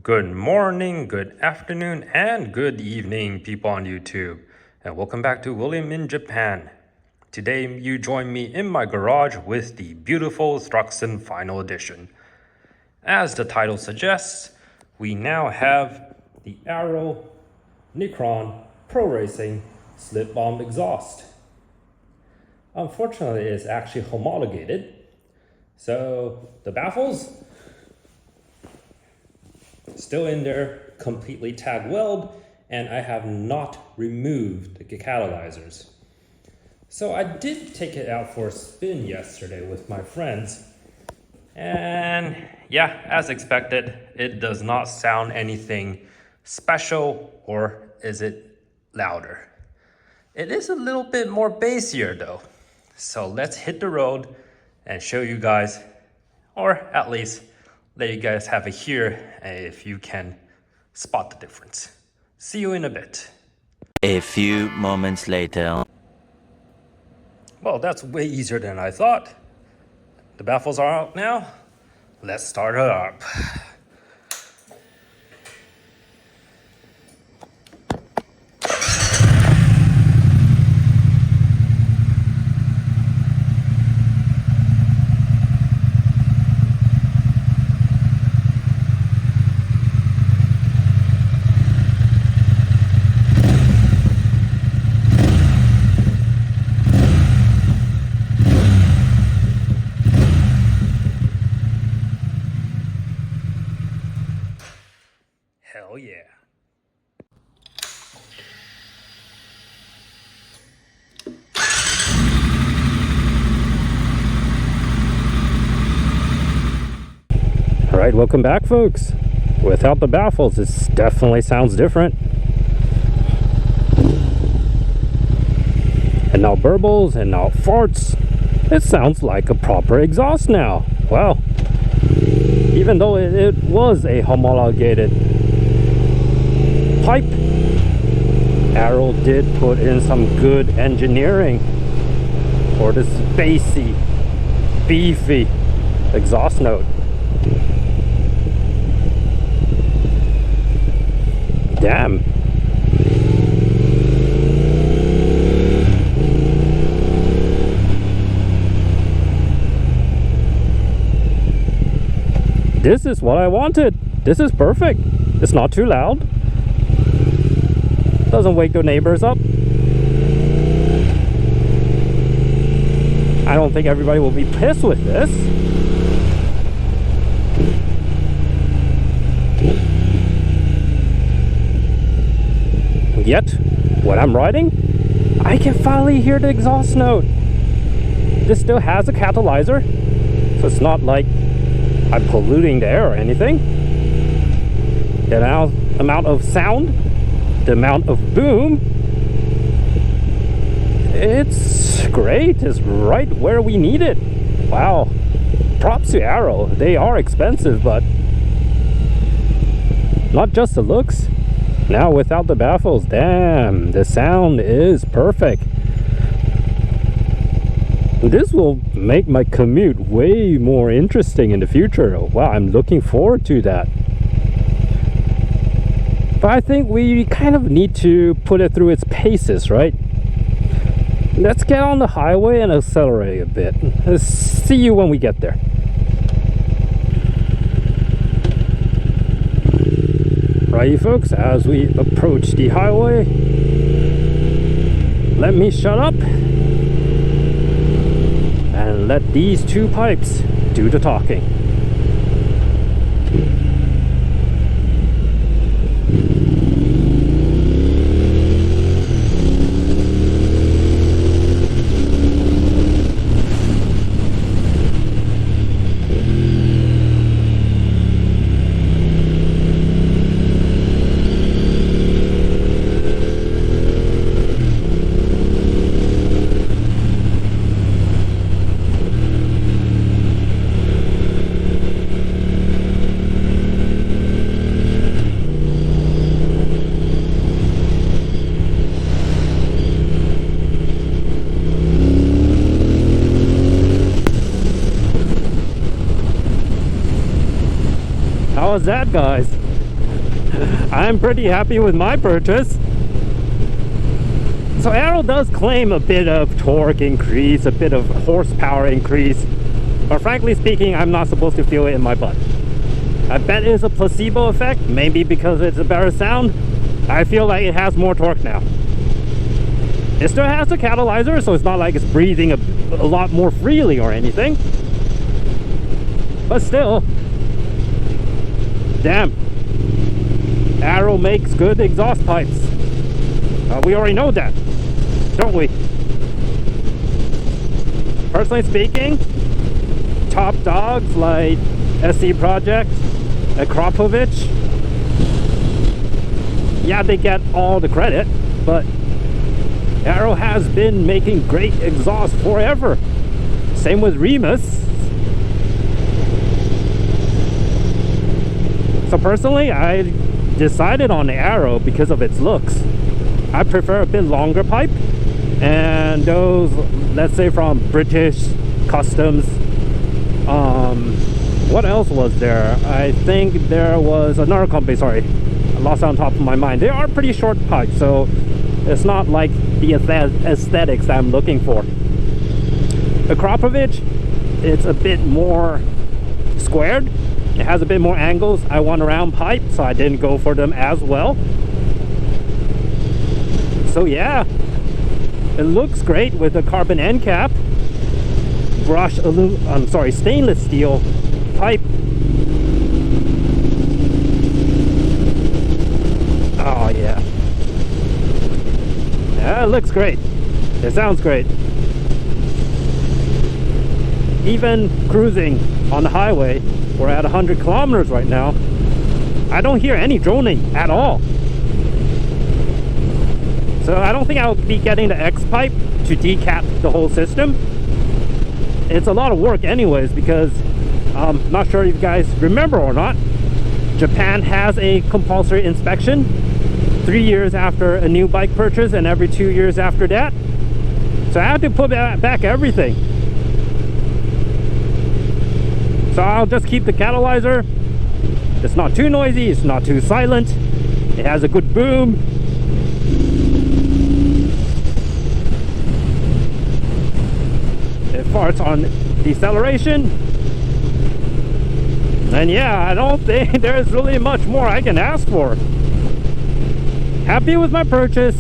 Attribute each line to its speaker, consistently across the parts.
Speaker 1: Good morning, good afternoon, and good evening, people on YouTube. And welcome back to William in Japan. Today, you join me in my garage with the beautiful Struxon Final Edition. As the title suggests, we now have the Arrow Nichrom Pro Racing Slip Bomb Exhaust. Unfortunately, it's actually homologated. So the baffles, still in there, completely tag weld, and I have not removed the catalyzers. So I did take it out for a spin yesterday with my friends, and yeah, as expected, it does not sound anything special, or is it louder? It is a little bit more bassier though. So let's hit the road and show you guys, or at least let you guys have a hear if you can spot the difference. See you in a bit.
Speaker 2: A few moments later.
Speaker 1: Well, that's way easier than I thought. The baffles are out now. Let's start it up. Hell yeah. All right, welcome back, folks. Without the baffles, this definitely sounds different. And now burbles and now farts. It sounds like a proper exhaust now. Wow. Even though it was a homologated pipe, Arrow did put in some good engineering for this bassy, beefy exhaust note. Damn. This is what I wanted. This is perfect. It's not too loud. Doesn't wake the neighbors up. I don't think everybody will be pissed with this. Yet, when I'm riding, I can finally hear the exhaust note. This still has a catalyzer, so it's not like I'm polluting the air or anything. The amount of sound, the amount of boom, it's great. It's right where we need it. Wow. Props to Arrow. They are expensive, but not just the looks. Now without the baffles, damn, the sound is perfect. This will make my commute way more interesting in the future. Wow, I'm looking forward to that. But I think we kind of need to put it through its paces, right? Let's get on the highway and accelerate a bit. Let's see you when we get there. Righty folks, as we approach the highway, let me shut up and let these two pipes do the talking. How was that, guys? I'm pretty happy with my purchase. So Arrow does claim a bit of torque increase, a bit of horsepower increase, but frankly speaking, I'm not supposed to feel it in my butt. I bet it's a placebo effect, maybe because it's a better sound. I feel like it has more torque now. It still has the catalyzer, so it's not like it's breathing a lot more freely or anything. But still, damn, Arrow makes good exhaust pipes. We already know that, don't we? Personally speaking, top dogs like SC Project and Kropovich, yeah, they get all the credit, but Arrow has been making great exhaust forever. Same with Remus. So personally, I decided on the Arrow because of its looks. I prefer a bit longer pipe, and those, let's say from British Customs, what else was there? I think there was another company, sorry, I lost it on top of my mind. They are pretty short pipes, so it's not like the aesthetics that I'm looking for. The Kropovich, it's a bit more squared. It has a bit more angles. I want a round pipe, so I didn't go for them as well. So yeah, it looks great with the carbon end cap, stainless steel pipe. Oh yeah. Yeah, it looks great. It sounds great. Even cruising on the highway, we're at 100 kilometers right now, I don't hear any droning at all. So I don't think I'll be getting the X pipe to decap the whole system. It's a lot of work anyways, because I'm not sure if you guys remember or not, Japan has a compulsory inspection 3 years after a new bike purchase and every 2 years after that. So I have to put back everything. So I'll just keep the catalyzer. It's not too noisy, it's not too silent. It has a good boom. It farts on deceleration. And yeah, I don't think there's really much more I can ask for. Happy with my purchase.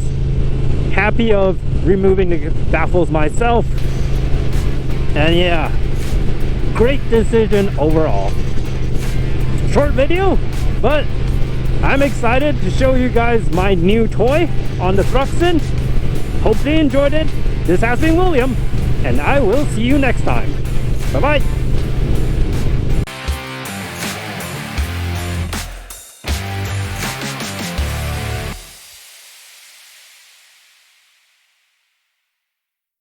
Speaker 1: Happy of removing the baffles myself. And yeah, great decision overall. Short video, but I'm excited to show you guys my new toy on the Thruxton. Hope you enjoyed it. This has been William, and I will see you next time. Bye bye.